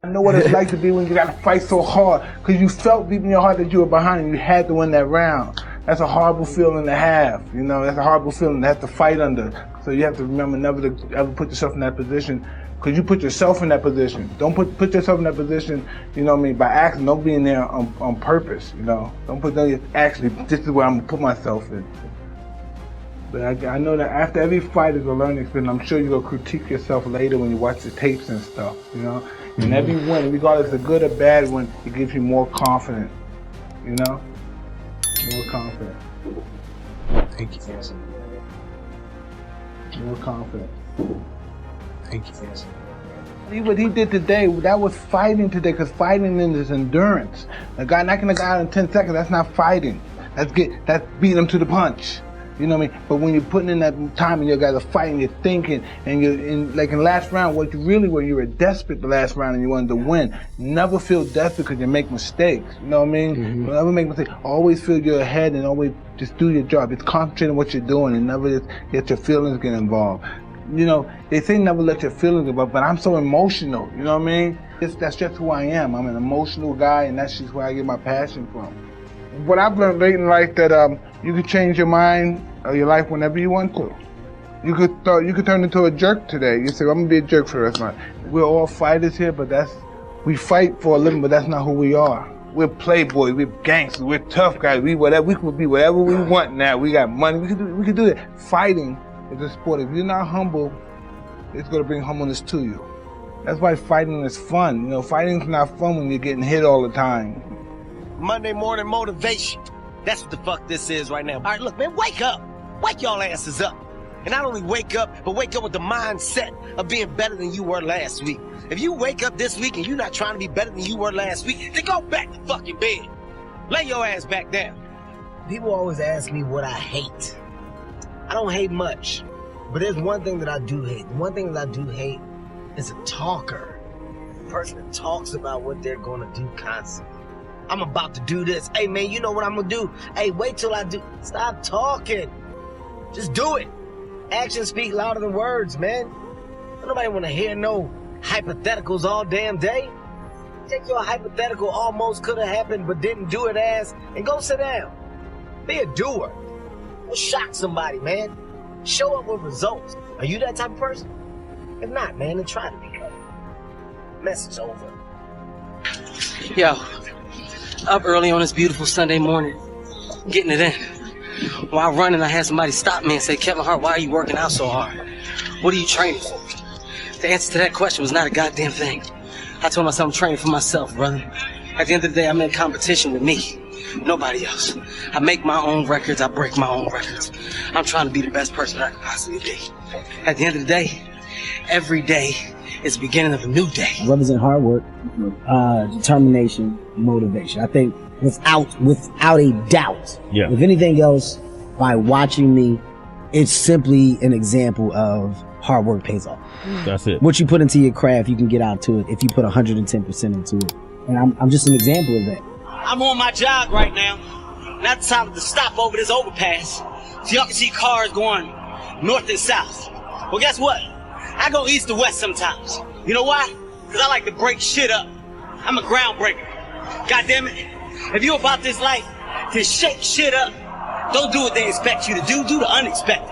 I know what it's like to be when you gotta fight so hard, because you felt deep in your heart that you were behind and you had to win that round. That's a horrible feeling to have, you know, that's a horrible feeling to have to fight under. So you have to remember never to ever put yourself in that position, because you put yourself in that position. Don't put yourself in that position, you know what I mean, by accident. Don't be in there on purpose, you know. Don't put that, actually, this is where I'm gonna put myself in. But I know that after every fight is a learning experience. I'm sure you're gonna critique yourself later when you watch the tapes and stuff, you know. And every win, regardless of good or bad win, it gives you more confidence, you know? More confident. Thank you. More confident. Thank you. What he did today, that was fighting today, because fighting is endurance. A guy knocking a guy out in 10 seconds, that's not fighting. That's beating him to the punch. You know what I mean? But when you're putting in that time and you guys are fighting, you're thinking, and you're in, like in the last round, when you were desperate the last round and you wanted to win. Never feel desperate because you make mistakes. You know what I mean? Never make mistakes. Always feel you're ahead and always just do your job. Just concentrate on what you're doing and never just let your feelings get involved. You know, they say never let your feelings get involved, but I'm so emotional. You know what I mean? That's just who I am. I'm an emotional guy, and that's just where I get my passion from. What I've learned late in life that you can change your mind or your life whenever you want to. You could turn into a jerk today. You say, well, I'm gonna be a jerk for the rest of my life. We're all fighters here, but we fight for a living, but that's not who we are. We're playboys, we're gangsters, we're tough guys. We could be whatever we want now. We got money. We could do that. Fighting is a sport. If you're not humble, it's gonna bring humbleness to you. That's why fighting is fun. You know, fighting's not fun when you're getting hit all the time. Monday morning motivation. That's what the fuck this is right now. All right, look, man, wake up. Wake y'all asses up. And not only wake up, but wake up with the mindset of being better than you were last week. If you wake up this week and you're not trying to be better than you were last week, then go back to fucking bed. Lay your ass back down. People always ask me what I hate. I don't hate much, but there's one thing that I do hate. The one thing that I do hate is a talker. A person that talks about what they're gonna do constantly. I'm about to do this. Hey, man, you know what I'm gonna do? Hey, wait till I do. Stop talking. Just do it. Actions speak louder than words, man. Don't nobody wanna hear no hypotheticals all damn day. Take your hypothetical almost could have happened but didn't do it ass and go sit down. Be a doer. Go shock somebody, man. Show up with results. Are you that type of person? If not, man, then try to become. Message over. Yo. Up early on this beautiful Sunday morning, getting it in. While running, I had somebody stop me and say, Kevin Hart, why are you working out so hard? What are you training for? The answer to that question was not a goddamn thing. I told myself I'm training for myself, brother. At the end of the day, I'm in competition with me, nobody else. I make my own records, I break my own records. I'm trying to be the best person I can possibly be. At the end of the day, every day is the beginning of a new day. Represent hard work, determination, motivation. I think without a doubt, if anything else, by watching me, it's simply an example of hard work pays off. That's it. What you put into your craft, you can get out to it if you put 110% into it. And I'm just an example of that. I'm on my jog right now. Now it's time to stop over this overpass so y'all can see cars going north and south. Well, guess what? I go east to west sometimes. You know why? Because I like to break shit up. I'm a groundbreaker. God damn it. If you're about this life to shake shit up, don't do what they expect you to do. Do the unexpected.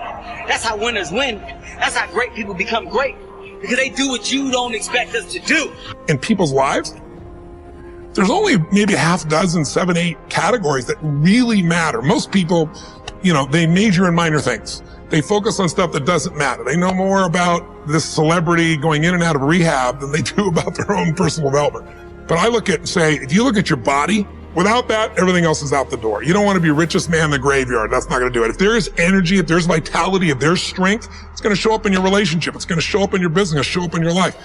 That's how winners win. That's how great people become great. Because they do what you don't expect us to do. In people's lives, there's only maybe a half dozen, 7, 8 categories that really matter. Most people, you know, they major in minor things. They focus on stuff that doesn't matter. They know more about this celebrity going in and out of rehab than they do about their own personal development. But I look at and say, if you look at your body, without that, everything else is out the door. You don't want to be richest man in the graveyard. That's not going to do it. If there is energy, if there's vitality, if there's strength, it's going to show up in your relationship. It's going to show up in your business, show up in your life.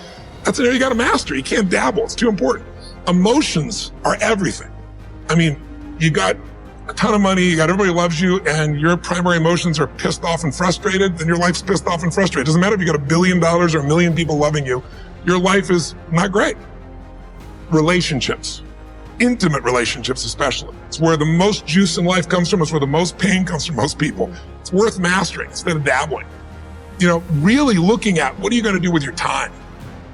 That's an area you got to master. You can't dabble. It's too important. Emotions are everything. I mean, you got a ton of money, you got everybody loves you, and your primary emotions are pissed off and frustrated, then your life's pissed off and frustrated. It doesn't matter if you got $1 billion or 1 million people loving you, your life is not great. Relationships, intimate relationships especially. It's where the most juice in life comes from. It's where the most pain comes from most people. It's worth mastering instead of dabbling. You know, really looking at what are you going to do with your time?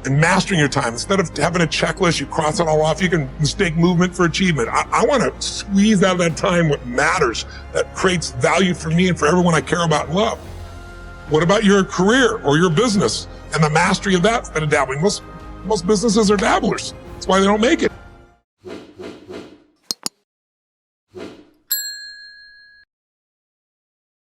and mastering your time. Instead of having a checklist, you cross it all off. You can mistake movement for achievement. I want to squeeze out of that time what matters, that creates value for me and for everyone I care about and love. What about your career or your business and the mastery of that instead of dabbling? Most businesses are dabblers. That's why they don't make it.